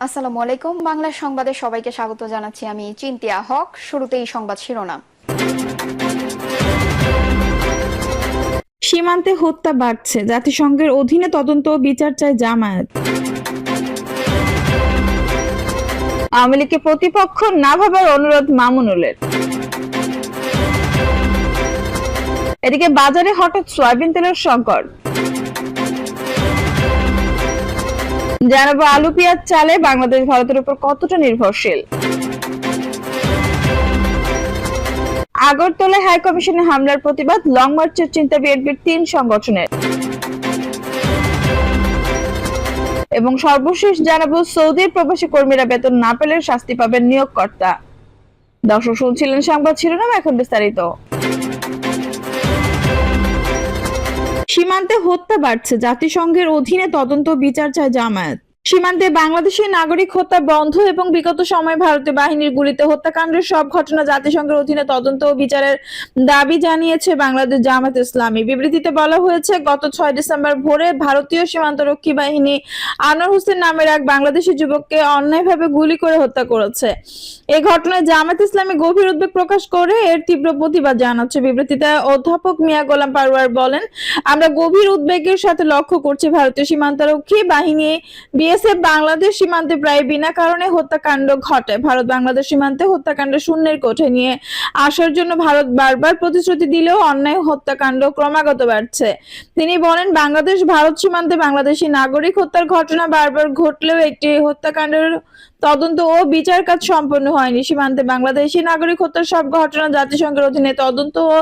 আসসালামু আলাইকুম। বাংলা সংবাদে সবাইকে স্বাগত জানাচ্ছি। আমি চিন্তিয়া হক। শুরুতেই সংবাদ শিরোনাম। সীমান্তে হত্যা বাড়ছে, জাতিসংঘের অধীনে তদন্ত ও বিচার চায় জামায়াত। আওয়ামী লীগকে প্রতিপক্ষ না ভাবার অনুরোধ মামুনুলের। এদিকে বাজারে হঠাৎ সয়াবিন তেলের সংকট। জানাবো আলু পেঁয়াজ চালে বাংলাদেশ ভারতের উপর কতটা নির্ভরশীল। আগরতলায় হাই কমিশনে হামলার প্রতিবাদ, লং মার্চের চিন্তা বিএনপির ৩ সংগঠনের। এবং সর্বশেষ জানাবো সৌদির প্রবাসী কর্মীরা বেতন না পেলে শাস্তি পাবেন নিয়োগকর্তা। দর্শক শুনছিলেন সংবাদ শিরোনাম, এখন বিস্তারিত। সীমান্তে হত্যা বাড়ছে, জাতিসংঘের অধীনে তদন্ত বিচার চায় জামায়াত। সীমান্তে বাংলাদেশের নাগরিক হত্যা বন্ধ এবং বিগত সময়ে ভারতীয় বাহিনীর গুলিতে হত্যাকাণ্ডের সব ঘটনা জাতিসংঘের অধীনে তদন্ত ও বিচারের দাবি জানিয়েছে বাংলাদেশ জামায়াত ইসলামী। বিবৃতিতে বলা হয়েছে, গত 6 ডিসেম্বর ভোরে ভারতীয় সীমান্তরক্ষী বাহিনী আনোয়ার হোসেন নামের এক বাংলাদেশি যুবককে অন্যায়ভাবে গুলি করে হত্যা করেছে। এই ঘটনায় জামায়াত ইসলামী গভীর উদ্বেগ প্রকাশ করে এর তীব্র প্রতিবাদ জানাচ্ছে। বিবৃতিতে অধ্যাপক মিয়া গোলাম পারওয়ার বলেন, আমরা গভীর উদ্বেগের সাথে লক্ষ্য করছি ভারতীয় সীমান্তরক্ষী বাহিনী বিএসএফ বাংলাদেশ সীমান্তে প্রায় বিনা কারণে হত্যাকাণ্ড ঘটে। ভারত বাংলাদেশ সীমান্তে হত্যাকাণ্ড শূন্যের কোঠে নিয়ে আসার জন্য ভারত বারবার প্রতিশ্রুতি দিলেও অন্যায় হত্যাকাণ্ড ক্রমাগত বাড়ছে। তিনি বলেন, বাংলাদেশ ভারত সীমান্তে বাংলাদেশি নাগরিক হত্যার ঘটনা বারবার ঘটলেও একটি হত্যাকাণ্ডের তদন্ত ও বিচার কাজ সম্পন্ন হয়নি। সীমান্তে বাংলাদেশি নাগরিক হত্যার সব ঘটনা জাতিসংঘের অধীনে তদন্ত ও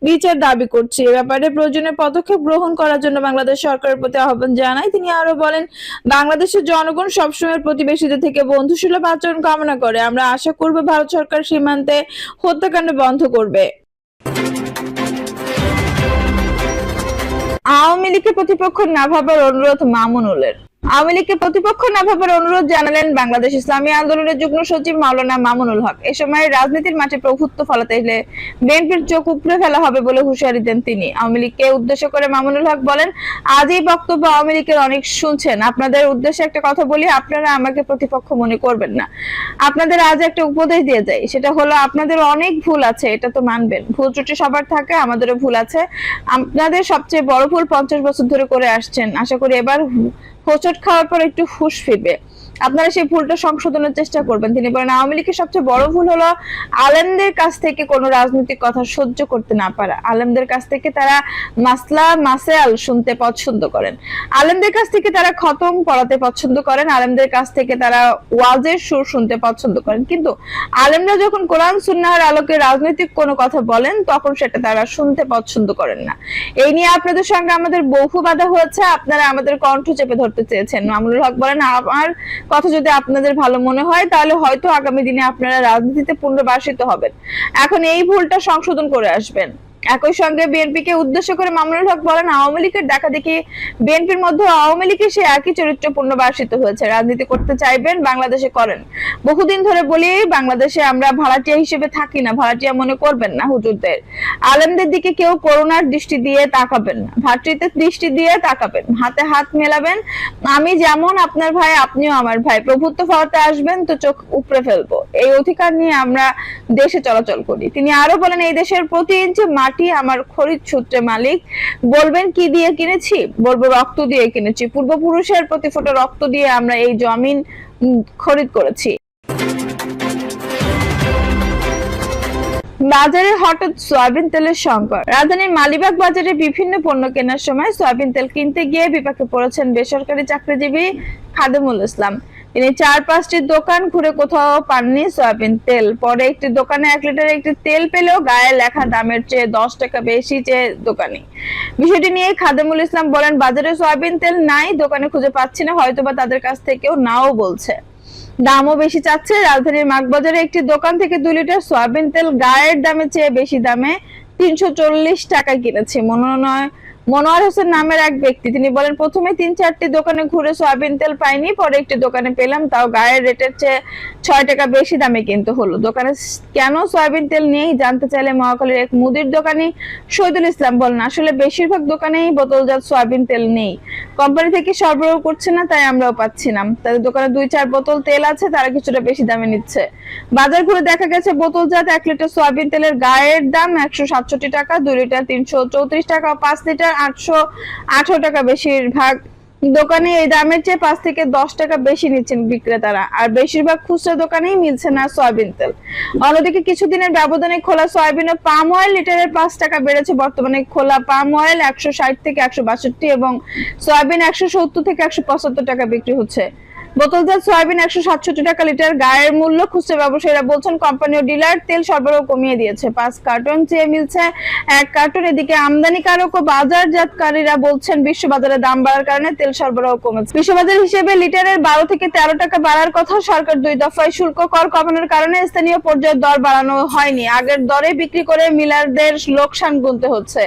বিচার দাবি করছে। এ ব্যাপারে প্রয়োজনীয় পদক্ষেপ গ্রহণ করার জন্য বাংলাদেশ সরকারের প্রতি আহ্বান জানায়। তিনি আরো বলেন, বাংলাদেশের জনগণ সবসময় প্রতিবেশীদের থেকে বন্ধুসুলভ আচরণ কামনা করে। আমরা আশা করব ভারত সরকার সীমান্তে হত্যাকাণ্ড বন্ধ করবে। আওয়ামী লীগের প্রতিপক্ষ না ভাবার অনুরোধ মামুনুলের। আওয়ামী লীগকে প্রতিপক্ষ না ভাবার অনুরোধ জানালেন বাংলাদেশ ইসলামী আন্দোলনের যুগ্ম সচিব মাওলানা মামুনুল হক। এ সময় রাজনীতির মাঠে প্রভুত্ব ফলাতে এলে বিএনপির চোখ উপড়ে ফেলা হবে বলে হুঁশিয়ারি দেন তিনি। আওয়ামী লীগকে উদ্দেশ্য করে মামুনুল হক বলেন, আজ এই বক্তব্য আওয়ামী লীগের অনেক শুনছেন। আপনাদের উদ্দেশ্যে একটা কথা বলি, আপনারা আমাকে প্রতিপক্ষ মনে করবেন না। আপনাদের আজ একটা উপদেশ দিয়ে যাই, সেটা হলো আপনাদের অনেক ভুল আছে, এটা তো মানবেন। ভুল ত্রুটি সবার থাকে, আমাদেরও ভুল আছে। আপনাদের সবচেয়ে বড় ভুল 50 বছর ধরে করে আসছেন। আশা করি এবার হোঁচট খাওয়ার পর একটু হুঁশ ফিরবে, আপনারা সেই ভুলটা সংশোধনের চেষ্টা করবেন। তিনি বলেন, আওয়ামী লীগের সবচেয়ে বড় ভুল হলো আলেমদের কাছ থেকে কোনো রাজনৈতিক কথা সহ্য করতে না পারা। আলেমদের কাছ থেকে তারা মাসলা মাসাইল শুনতে পছন্দ করেন, আলেমদের কাছ থেকে তারা খতম পড়াতে পছন্দ করেন, আলেমদের কাছ থেকে তারা ওয়াজের সুর শুনতে পছন্দ করেন। কিন্তু আলেমরা যখন কোরআন সুন্নাহর আলোকে রাজনৈতিক কোনো কথা বলেন, তখন সেটা তারা শুনতে পছন্দ করেন না। এই নিয়ে আপনাদের সঙ্গে আমাদের বহু বাধা হয়েছে, আপনারা আমাদের কণ্ঠ চেপে ধরতে চেয়েছেন। মামুনুল হক বলেন, আমার কথা যদি আপনাদের ভালো মনে হয়, তাহলে হয়তো আগামী দিনে আপনারা রাজনীতিতে পুনর্বাসিত হবেন। এখন এই ভুলটা সংশোধন করে আসবেন। একই সঙ্গে বিএনপিকে উদ্দেশ্য করে মামুনুল হক বলেন, আওয়ামী লীগের দেখা দেখি বিএনপির মধ্যে আওয়ামী লীগের সে একই চরিত্র পুনর্বাসিত হয়েছে। রাজনীতি করতে চাইবেন, বাংলাদেশে করেন। বহুদিন ধরে বলি, বাংলাদেশে আমরা ভাড়াটিয়া হিসেবে থাকি না, ভাড়াটিয়া মনে করবেন না হুজুরদের। আলেমদের দিকে কেউ করুণার দৃষ্টি দিয়ে তাকাবেন না, ভ্রাতৃত্বের দৃষ্টি দিয়ে তাকাবেন, হাতে হাত মেলাবেন। আমি যেমন আপনার ভাই, আপনিও আমার ভাই। প্রভুত্ব ফলাতে আসবেন তো চোখ উপড়ে ফেলবো, এই অধিকার নিয়ে আমরা দেশে চলাচল করি। তিনি আরো বলেন, এই দেশের প্রতি ইঞ্চি মাটি আমার খরিদ সূত্রে মালিক। বলবেন কি দিয়ে কিনেছি? বলবো রক্ত দিয়ে কিনেছি। পূর্বপুরুষের প্রতি ফোঁটা রক্ত দিয়ে আমরা এই জমিন খরিদ করেছি। বাজারে হঠাৎ সয়াবিন তেলের সংকট। রাজধানীর মালিবাগ বাজারে বিভিন্ন পণ্য কেনার সময় সয়াবিন তেল কিনতে গিয়ে বিপাকে পড়েছেন বেসরকারি চাকরিজীবী খাদেমুল ইসলাম। তিনি 4-5টি দোকান ঘুরে কোথাও পাননি সয়াবিন তেল। পরে একটি দোকানে 1 লিটার একটি তেল পেলেও গায়ে লেখা দামের চেয়ে 10 টাকা বেশি চেয়ে দোকানি। বিষয়টি নিয়ে খাদেমুল ইসলাম বলেন, বাজারে সয়াবিন তেল নাই, দোকানে খুঁজে পাচ্ছি না, হয়তোবা তাদের কাছ থেকেও নাও বলছে, দামও বেশি চাচ্ছে। রাজধানীর মাগবাজারে একটি দোকান থেকে 2 লিটার সয়াবিন তেল গায়ের দামের চেয়ে বেশি দামে 340 টাকা কিনেছি। মনোয়ার হোসেন নামের এক ব্যক্তি, তিনি বলেন, প্রথমে 3-4টি দোকানে ঘুরে সয়াবিন তেল পাইনি, পরে একটি দোকানে পেলাম, তাও গায়ের রেটের চেয়ে 6 টাকা বেশি দামে কিনতে হলো। দোকানে কেন সয়াবিন তেল নেই জানতে চাইলে মহাখালীর এক মুদির দোকানি শহীদুল ইসলাম বলেন, আসলে বেশিরভাগ দোকানেই বোতলজাত সয়াবিন তেল নেই, কোম্পানি থেকে সরবরাহ করছে না, তাই আমরাও পাচ্ছি না। তাদের দোকানে 2-4 বোতল তেল আছে, তারা কিছুটা বেশি দামে নিচ্ছে। বাজার ঘুরে দেখা গেছে বোতলজাত 1 লিটার সয়াবিন তেলের গায়ের দাম 167 টাকা, 2 লিটার 334 টাকা, 5 লিটার 818 টাকা। বেশিরভাগ দোকানে এই দামের চেয়ে 5 থেকে 10 টাকা বেশি নিচ্ছেন বিক্রেতারা, আর বেশিরভাগ খুচরা দোকানেই মিলছে না সয়াবিন তেল। অন্যদিকে কিছুদিনের ব্যবধানে খোলা সয়াবিন ও পাম অয়েল লিটারের 5 টাকা বেড়েছে। বর্তমানে খোলা পাম অয়েল 160 থেকে 162 এবং সয়াবিন 170 থেকে 175 টাকা বিক্রি হচ্ছে। বোতলজাত সয়াবিন 167 টাকা লিটার। গায়ের মূল্য খুচরা ব্যবসায়ীরা বলছেন কোম্পানি ও ডিলার তেল সরবরাহ কমিয়ে দিয়েছে, 5 কার্টন চেয়ে মিলছে 1 কার্টন। এদিকে আমদানিকারক ও বাজারজাতকারীরা বলছেন বিশ্ববাজারে দাম বাড়ার কারণে তেল সরবরাহ কমেছে। বিশ্ববাজার হিসেবে লিটারের 12 থেকে 13 টাকা বাড়ার কথা। সরকার 2 দফায় শুল্ক কর কমানোর কারণে স্থানীয় পর্যায়ে দর বাড়ানো হয়নি, আগের দরে বিক্রি করে মিলারদের লোকসান গুনতে হচ্ছে।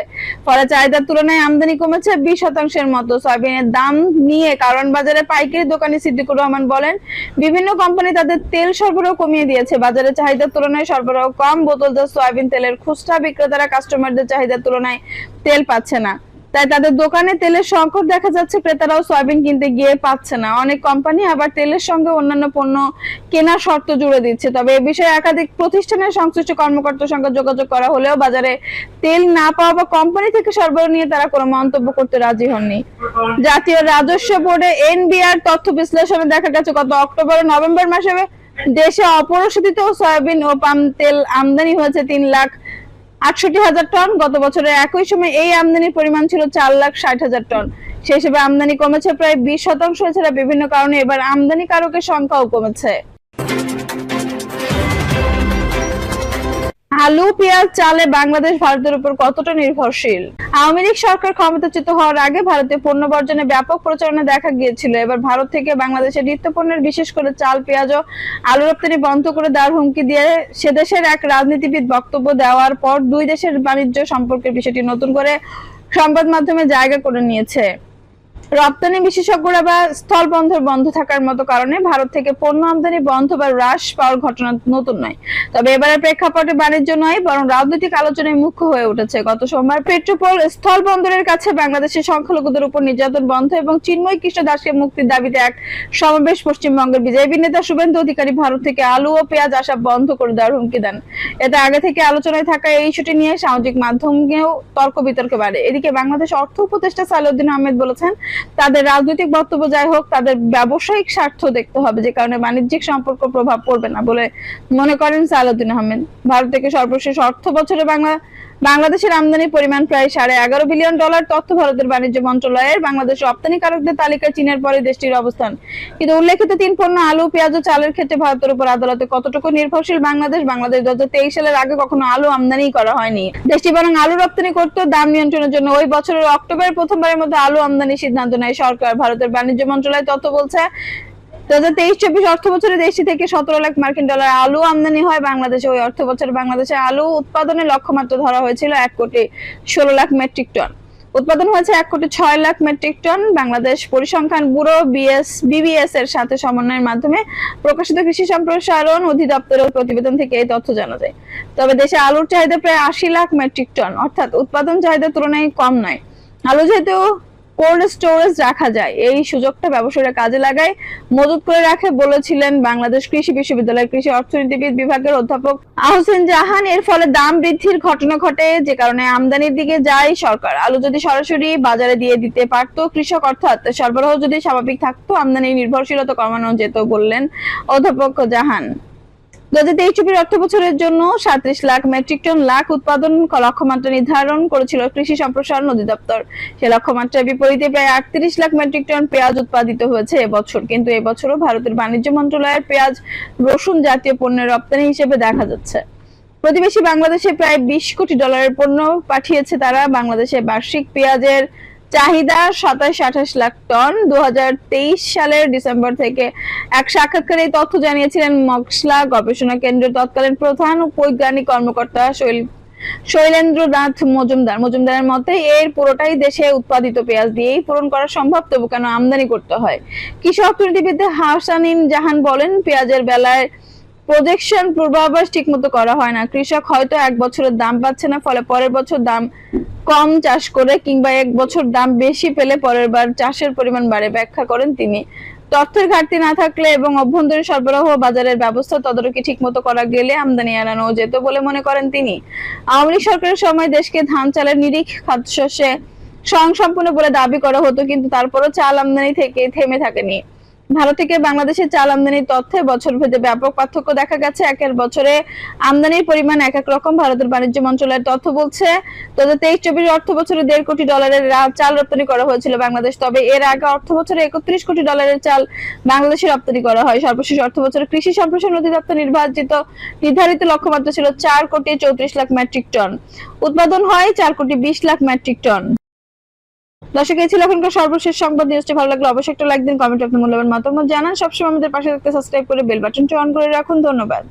ফলে চাহিদার তুলনায় আমদানি কমেছে 20% মতো। সয়াবিনের দাম নিয়ে কারণ বাজারে পাইকারি দোকানি সিদ্দিকুর রহমান বলেন, বিভিন্ন কোম্পানি তাদের তেল সরবরাহ কমিয়ে দিয়েছে, বাজারে চাহিদার তুলনায় সরবরাহ কম। বোতলজাত সয়াবিন তেলের খুচরা বিক্রেতারা কাস্টমারদের চাহিদার তুলনায় তেল পাচ্ছে না, তাই তাদের দোকানে তেলের সংকট দেখা যাচ্ছে। ক্রেতারাও সয়াবিন কিনতে গিয়ে পাচ্ছে না। অনেক কোম্পানি আবার তেলের সঙ্গে অন্যান্য পণ্য কেনার শর্ত জুড়ে দিচ্ছে। তবে এ বিষয়ে একাধিক প্রতিষ্ঠানের সংশ্লিষ্ট কর্মকর্তার সঙ্গে যোগাযোগ করা হলেও বাজারে তেল না পাওয়া বা কোম্পানি থেকে সরবরাহ নিয়ে তারা কোনো মন্তব্য করতে রাজি হননি। জাতীয় রাজস্ব বোর্ডে এনবিআর তথ্য বিশ্লেষণে দেখা গেছে গত অক্টোবর ও নভেম্বর মাসে দেশে অপরিশোধিত সয়াবিন ও পাম তেল আমদানি হয়েছে 3,68,000 টন। গত বছরের একই সময় এই আমদানির পরিমাণ ছিল 4,60,000 টন। সেই হিসেবে আমদানি কমেছে প্রায় 20%। এছাড়া বিভিন্ন কারণে এবার আমদানিকারকের সংখ্যাও কমেছে। আলু, পেঁয়াজ, চালে বাংলাদেশ ভারতের উপর কতটা নির্ভরশীল? আওয়ামী লীগ সরকার ক্ষমতাচ্যুত হওয়ার আগে ভারতীয় পণ্য বর্জনে ব্যাপক প্রচারণা দেখা গিয়েছিল। এবার ভারত থেকে বাংলাদেশের নিত্যপণ্যের বিশেষ করে চাল, পেঁয়াজ ও আলু রপ্তানি বন্ধ করে দেওয়ার হুমকি দিয়ে সে দেশের এক রাজনীতিবিদ বক্তব্য দেওয়ার পর 2 দেশের বাণিজ্য সম্পর্কের বিষয়টি নতুন করে সংবাদ মাধ্যমে জায়গা করে নিয়েছে। রপ্তানি বিশেষজ্ঞরা বা স্থলবন্দর বন্ধ থাকার মতো কারণে ভারত থেকে পণ্য আমদানি বন্ধ বা হ্রাস পাওয়ার ঘটনা নতুন নয়। তবে এবারের প্রেক্ষাপটে বাণিজ্য নয়, বরং রাজনৈতিক আলোচনায় মুখ্য হয়ে উঠেছে। গত সোমবার পেট্রোপোল স্থলবন্দরের কাছে বাংলাদেশের সংখ্যালঘুদের উপর নির্যাতন বন্ধ এবং চিন্ময় কৃষ্ণ দাসকে মুক্তির দাবিতে এক সমাবেশ পশ্চিমবঙ্গের বিজেপি নেতা শুভেন্দু অধিকারী ভারত থেকে আলু ও পেঁয়াজ আসা বন্ধ করে দেওয়ার হুমকি দেন। এতে আগে থেকে আলোচনায় থাকা এই ইস্যুটি নিয়ে সামাজিক মাধ্যমেও তর্ক বিতর্ক বাড়ে। এদিকে বাংলাদেশ অর্থ উপদেষ্টা সালাউদ্দিন আহমেদ বলেছেন, তাদের রাজনৈতিক বক্তব্য যাই হোক, তাদের ব্যবসায়িক স্বার্থ দেখতে হবে, যে কারণে বাণিজ্যিক সম্পর্ক প্রভাব পড়বে না বলে মনে করেন সালাউদ্দিন আহমেদ। ভারত থেকে সর্বশেষ অর্থ বছরে বাংলাদেশের আমদানির পরিমাণ প্রায় $11.5 বিলিয়ন। তথ্য ভারতের বাণিজ্য মন্ত্রণালয়ের। বাংলাদেশ রপ্তানিকারকদের তালিকায় চীনের পরে দেশটির অবস্থান। কিন্তু উল্লেখিত 3 পণ্য আলু, পেঁয়াজ ও চালের ক্ষেত্রে ভারতের উপর আদালতে কতটুকু নির্ভরশীল বাংলাদেশ? 2023 সালের আগে কখনো আলু আমদানি করা হয়নি। দেশটি বরং আলু রপ্তানি করত। দাম নিয়ন্ত্রণের জন্য ওই বছরের অক্টোবরে প্রথমবারের মধ্যে আলু আমদানির সিদ্ধান্ত নেয় সরকার। ভারতের বাণিজ্য মন্ত্রণালয় তথ্য বলছে, 2023-24 অর্থ বছরে দেশটি থেকে $17 লাখ আলু আমদানি হয় বাংলাদেশে। ওই অর্থ বছরে বাংলাদেশে আলু উৎপাদনের লক্ষ্যমাত্রা ধরা হয়েছিল 1,16,00,000 মেট্রিক টন। উৎপাদন হয়েছে 1,06,00,000 মেট্রিক টন। বাংলাদেশ পরিসংখ্যান ব্যুরো বিবিএস এর সাথে সমন্বয়ের মাধ্যমে প্রকাশিত কৃষি সম্প্রসারণ অধিদপ্তরের প্রতিবেদন থেকে এই তথ্য জানা যায়। তবে দেশে আলুর চাহিদা প্রায় 80 লাখ মেট্রিক টন, অর্থাৎ উৎপাদন চাহিদার তুলনায় কম নয়। আলু যেহেতু কোল্ড স্টোরেজ রাখা যায়, এই সুযোগটা ব্যবসায়ীরা কাজে লাগায়, মজুত করে রাখে বলেছিলেন বাংলাদেশ কৃষি বিশ্ববিদ্যালয়ের কৃষি অর্থনীতিবিদ বিভাগের অধ্যাপক আহসেন জাহান। এর ফলে দাম বৃদ্ধির ঘটনা ঘটে, যে কারণে আমদানির দিকে যায় সরকার। আলু যদি সরাসরি বাজারে দিয়ে দিতে পারত কৃষক, অর্থাৎ সরবরাহ যদি স্বাভাবিক থাকতো, আমদানির নির্ভরশীলতা কমানো যেত বললেন অধ্যাপক জাহান। 2023-24 অর্থ বছরের জন্য 37 লাখ মেট্রিক টন উৎপাদন লক্ষ্যমাত্রা নির্ধারণ করেছিল কৃষি সম্প্রসারণ অধিদপ্তর। সেই লক্ষ্যমাত্রার বিপরীতে প্রায় 38 লাখ মেট্রিক টন পেঁয়াজ উৎপাদিত হয়েছে এবছর। কিন্তু এবছরও ভারতের বাণিজ্য মন্ত্রণালয়ের পেঁয়াজ, রসুন জাতীয় পণ্যের রপ্তানি হিসেবে দেখা যাচ্ছে। প্রতিবেশী বাংলাদেশে প্রায় $20 কোটি পণ্য পাঠিয়েছে তারা। বাংলাদেশে বার্ষিক পেঁয়াজের চাহিদা 27-28 লাখ টন। 2023 সালের ডিসেম্বর থেকে এক সাক্ষাৎকারে এই তথ্য জানিয়েছিলেন মশলা গবেষণা কেন্দ্রের তৎকালীন প্রধান বৈজ্ঞানিক কর্মকর্তা শৈলেন্দ্রনাথ মজুমদারের মতে এর পুরোটাই দেশে উৎপাদিত পেঁয়াজ দিয়েই পূরণ করা সম্ভব, তবু কেন আমদানি করতে হয়? কৃষি অর্থনীতিবিদ হাসানিন জাহান বলেন, পেঁয়াজের বেলায় প্রজেকশন পূর্বাভাস ঠিকমতো করা হয় না। কৃষক হয়তো এক বছরের দাম পাচ্ছে না, ফলে পরের বছর দাম কম চাষ করে কিংবা এক বছর দাম বেশি পেলে পরের বার চাষের পরিমাণ বাড়ে, ব্যাখ্যা করেন তিনি। তথ্যের ঘাটতি না থাকলে এবং অভ্যন্তরীণ সরবরাহ বাজারের ব্যবস্থা তদারকি ঠিকমতো করা গেলে আমদানি এড়ানো যেত বলে মনে করেন তিনি। আওয়ামী লীগ সরকারের সময় দেশকে ধান চালের নিরিখ খাদ্যশস্যে স্বয়ংসম্পূর্ণ বলে দাবি করা হতো, কিন্তু তারপরও চাল আমদানি থেকে থেমে থাকেনি। ভারত থেকে বাংলাদেশের চাল আমদানির তথ্যে বছর ভেদে ব্যাপক পার্থক্য দেখা গেছে। একের বছরে আমদানির পরিমাণ এক এক রকম। ভারতের বাণিজ্য মন্ত্রণালয়ের তথ্য বলছে 2023-24 অর্থ বছরে $1.5 কোটি চাল রপ্তানি করা হয়েছিল বাংলাদেশ। তবে এর আগে অর্থ বছরে $31 কোটি চাল বাংলাদেশে রপ্তানি করা হয়। সর্বশেষ অর্থ বছরে কৃষি সম্প্রসারণ অধিদপ্তর নির্ধারিত লক্ষ্যমাত্রা ছিল 4,34,00,000 মেট্রিক টন। উৎপাদন হয় 4,20,00,000 মেট্রিক টন। দর্শক, এই ছিল এখনকার সর্বশেষ সংবাদ। নিউজটি ভালো লাগলে অবশ্যই একটা লাইক দিন, কমেন্টে আপনার মূল্যবান মতামত জানান। সবসময় আমাদের পাশে থাকতে সাবস্ক্রাইব করে বেল বাটনটি অন করে রাখুন। ধন্যবাদ।